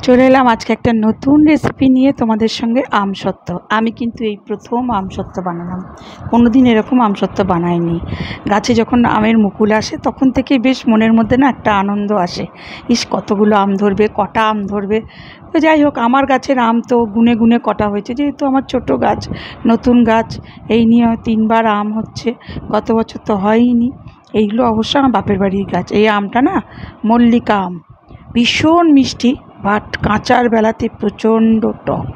চলে এলাম আজকে একটা নতুন রেসিপি নিয়ে তোমাদের সঙ্গে। আমসত্ত্ব। আমি কিন্তু এই প্রথম আমসত্ত্ব বানালাম। কোনোদিন এরকম আমসত্ত্ব বানাইনি। গাছে যখন আমের মুকুল আসে তখন থেকেই বেশ মনের মধ্যে না একটা আনন্দ আসে, ইস কতগুলো আম ধরবে, কটা আম ধরবে। তো যাই হোক, আমার গাছের আম তো গুনে গুনে কটা হয়েছে, যেহেতু আমার ছোট গাছ, নতুন গাছ, এই নিয়ে 3বার আম হচ্ছে। গত বছর তো হয়ইনি। এইগুলো অবশ্য আমার বাপের বাড়ির গাছ। এই আমটা না মল্লিকা আম, ভীষণ মিষ্টি, বাট কাঁচার বেলাতে প্রচণ্ড টক,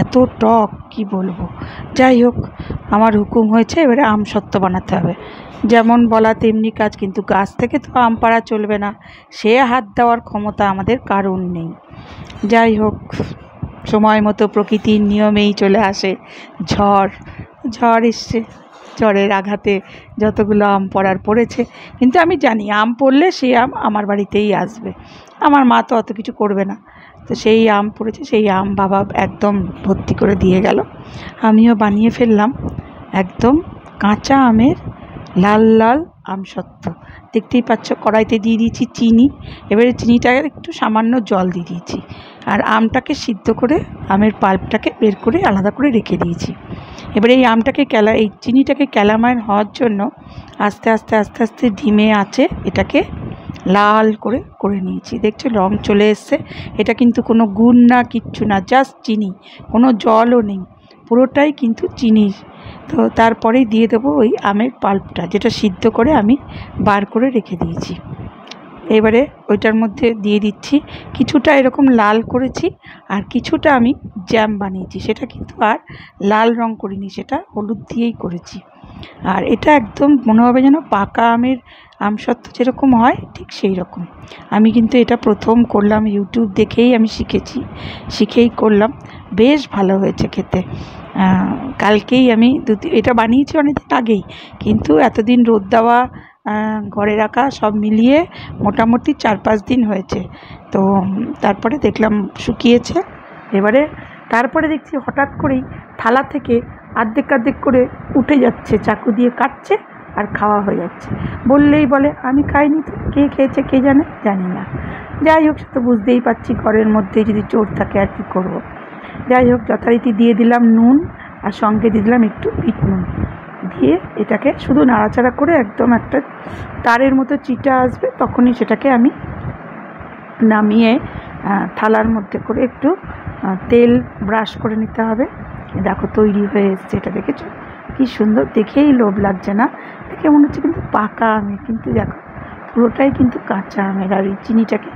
এত টক কি বলবো। যাই হোক, আমার হুকুম হয়েছে এবারে আমসত্ত্ব বানাতে হবে। যেমন বলা তেমনি কাজ, কিন্তু গাছ থেকে তো আম পাড়া চলবে না, সে হাত দেওয়ার ক্ষমতা আমাদের কারণ নেই। যাই হোক, সময় মতো প্রকৃতির নিয়মেই চলে আসে ঝড়। ঝড় এসছে, ঝড়ের আঘাতে যতগুলো আম পড়েছে। কিন্তু আমি জানি আম পড়লে সেই আম আমার বাড়িতেই আসবে, আমার মা তো অত কিছু করবে না। তো সেই আম পড়েছে, সেই আম বাবা একদম ভর্তি করে দিয়ে গেল। আমিও বানিয়ে ফেললাম একদম কাঁচা আমের লাল লাল আমসত্ত্ব। দেখতেই পাচ্ছ, কড়াইতে দিয়ে দিয়েছি চিনি। এবারে চিনিটাকে একটু সামান্য জল দিয়ে দিয়েছি, আর আমটাকে সিদ্ধ করে আমের পাল্পটাকে বের করে আলাদা করে রেখে দিয়েছি। এবারে এই আমটাকে এই চিনিটাকে ক্যালামাইন হওয়ার জন্য আস্তে আস্তে আস্তে আস্তে ধিমে আঁচে এটাকে লাল করে করে নিয়েছি। দেখছো রং চলে এসছে। এটা কিন্তু কোনো গুড় না, কিচ্ছু না, জাস্ট চিনি, কোনো জলও নেই, পুরোটাই কিন্তু চিনি। তো তারপরেই দিয়ে দেবো ওই আমের পাল্পটা, যেটা সিদ্ধ করে আমি বার করে রেখে দিয়েছি। এবারে ওইটার মধ্যে দিয়ে দিচ্ছি, কিছুটা এরকম লাল করেছি আর কিছুটা আমি জ্যাম বানিয়েছি। সেটা কিন্তু আর লাল রং করিনি, সেটা হলুদ দিয়েই করেছি। আর এটা একদম মনে হবে যেন পাকা আমের আমসত্ত্ব যেরকম হয় ঠিক সেই রকম। আমি কিন্তু এটা প্রথম করলাম, ইউটিউব দেখেই আমি শিখেই করলাম। বেশ ভালো হয়েছে খেতে। কালকেই আমি এটা বানিয়েছি অনেকদিন আগেই, কিন্তু এতদিন রোদ দেওয়া, ঘরে রাখা সব মিলিয়ে মোটামুটি 4-5 দিন হয়েছে। তো তারপরে দেখলাম শুকিয়েছে। এবারে তারপরে দেখছি হঠাৎ করেই থালা থেকে অর্ধেক করে উঠে যাচ্ছে, চাকু দিয়ে কাটছে আর খাওয়া হয়ে যাচ্ছে। বললেই বলে আমি খাইনি, তো কে খেয়েছে কে জানি না। যাই হোক, সে তো বুঝতেই পারছি, ঘরের মধ্যে যদি চোর থাকে আর কি করব। যাই হোক, যথারীতি দিয়ে দিলাম নুন, আর সঙ্গে দিয়ে দিলাম একটু বিট নুন। দিয়ে এটাকে শুধু নাড়াচাড়া করে একদম একটা তারের মতো চিটা আসবে, তখনই সেটাকে আমি নামিয়ে থালার মধ্যে করে একটু তেল ব্রাশ করে নিতে হবে। দেখো তৈরি হয়ে এসছে, এটা দেখেছো কি সুন্দর, দেখেই লোভ লাগছে না? দেখে মনে হচ্ছে কিন্তু পাকা আমের, কিন্তু দেখো পুরোটাই কিন্তু কাঁচা আমের। আর এই চিনিটাকে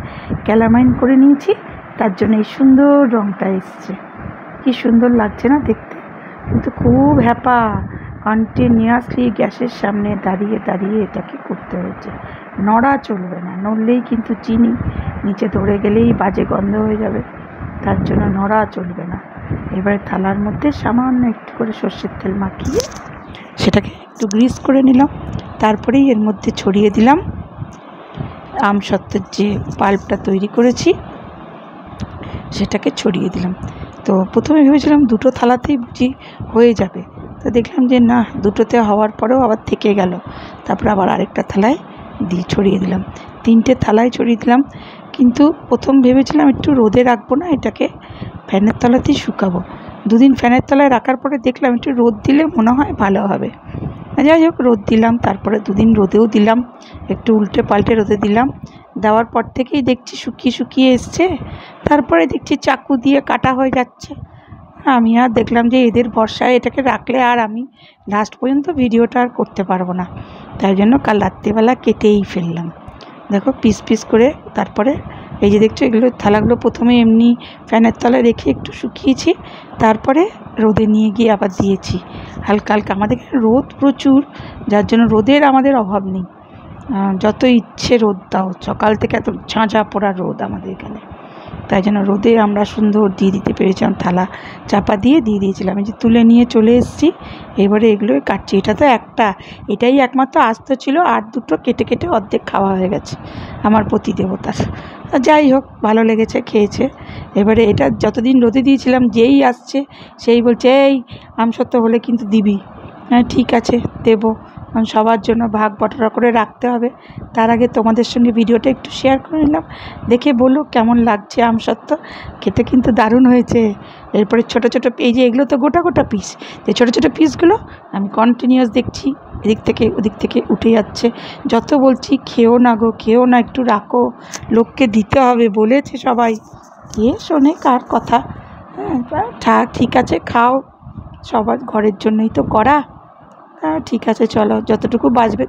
ক্যালামাইন করে নিয়েছি, তার জন্য এই সুন্দর রঙটা এসছে। কি সুন্দর লাগছে না দেখতে? কিন্তু খুব হ্যাপা, কন্টিনিউয়াসলি গ্যাসের সামনে দাঁড়িয়ে দাঁড়িয়ে এটাকে করতে হয়েছে। নড়া চলবে না, নড়লেই কিন্তু চিনি নিচে ধরে গেলেই বাজে গন্ধ হয়ে যাবে, তার জন্য নড়া চলবে না। এবারে থালার মধ্যে সামান্য একটু করে সর্ষের তেল মাখিয়ে সেটাকে একটু গ্রিস করে নিলাম। তারপরেই এর মধ্যে ছড়িয়ে দিলাম আমসত্ত্বের যে পাল্পটা তৈরি করেছি, সেটাকে ছড়িয়ে দিলাম। তো প্রথমে ভেবেছিলাম দুটো থালাতেই বুঝি হয়ে যাবে, তো দেখলাম যে না, দুটোতে হওয়ার পরেও আবার থেকে গেল। তারপর আবার আরেকটা থালায় ছড়িয়ে দিলাম, 3টে থালায় ছড়িয়ে দিলাম। কিন্তু প্রথম ভেবেছিলাম একটু রোদে রাখবো না, এটাকে ফ্যানের তলাতেই শুকাবো। 2 দিন ফ্যানের তলায় রাখার পরে দেখলাম একটু রোদ দিলে মনে হয় ভালো হবে। যাই হোক, রোদ দিলাম, তারপরে 2 দিন রোদেও দিলাম, একটু উল্টে পাল্টে রোদে দিলাম। দেওয়ার পর থেকেই দেখছি শুকিয়ে এসছে। তারপরে দেখছি চাকু দিয়ে কাটা হয়ে যাচ্ছে। আমি আর দেখলাম যে এদের ভরসায় এটাকে রাখলে আর আমি লাস্ট পর্যন্ত ভিডিওটা আর করতে পারবো না, তাই জন্য কাল রাত্রিবেলা কেটেই ফেললাম। দেখো পিস পিস করে। তারপরে এই যে দেখছো, এগুলো থালাগুলো প্রথমে এমনি ফ্যানের তলায় রেখে একটু শুকিয়েছি, তারপরে রোদে নিয়ে গিয়ে আবার দিয়েছি হালকা হালকা। আমাদের এখানে রোদ প্রচুর, যার জন্য রোদের আমাদের অভাব নেই। যত ইচ্ছে রোদ দাও, সকাল থেকে এত ঝাঁঝা পোড়া রোদ আমাদের এখানে, তাই জন্য রোদে আমরা সুন্দর দিয়ে দিতে পেরেছিলাম। থালা চাপা দিয়ে দিয়েছিলাম। এই যে তুলে নিয়ে চলে এসেছি, এবারে এগুলোই কাটছি। এটা তো এটাই একমাত্র আস্ত ছিল, আর 2টো কেটে কেটে অর্ধেক খাওয়া হয়ে গেছে আমার প্রতিদেবতার। যাই হোক, ভালো লেগেছে, খেয়েছে। এবারে এটা যতদিন রোদে দিয়েছিলাম, যেই আসছে সেই বলছে এই আমসত্ত্ব হলে কিন্তু দিবি। হ্যাঁ ঠিক আছে দেবো। কারণ সবার জন্য ভাগ বটরা করে রাখতে হবে। তার আগে তোমাদের সঙ্গে ভিডিওটা একটু শেয়ার করে নিলাম, দেখে বলো কেমন লাগছে আমসত্ত্ব। খেতে কিন্তু দারুণ হয়েছে। এরপরে ছোটো ছোটো এই যে এগুলো তো গোটা গোটা পিস, এই ছোটো ছোটো পিসগুলো আমি কন্টিনিউয়াস দেখছি এদিক থেকে ওদিক থেকে উঠে যাচ্ছে। যত বলছি খেও না গো, খেও না, একটু রাখো, লোককে দিতে হবে বলেছে সবাই। কে শোনে কার কথা? হ্যাঁ ঠিক আছে, খাও, সবার ঘরের জন্যই তো করা। হ্যাঁ ঠিক আছে, চলো যতটুকু বাঁচবে।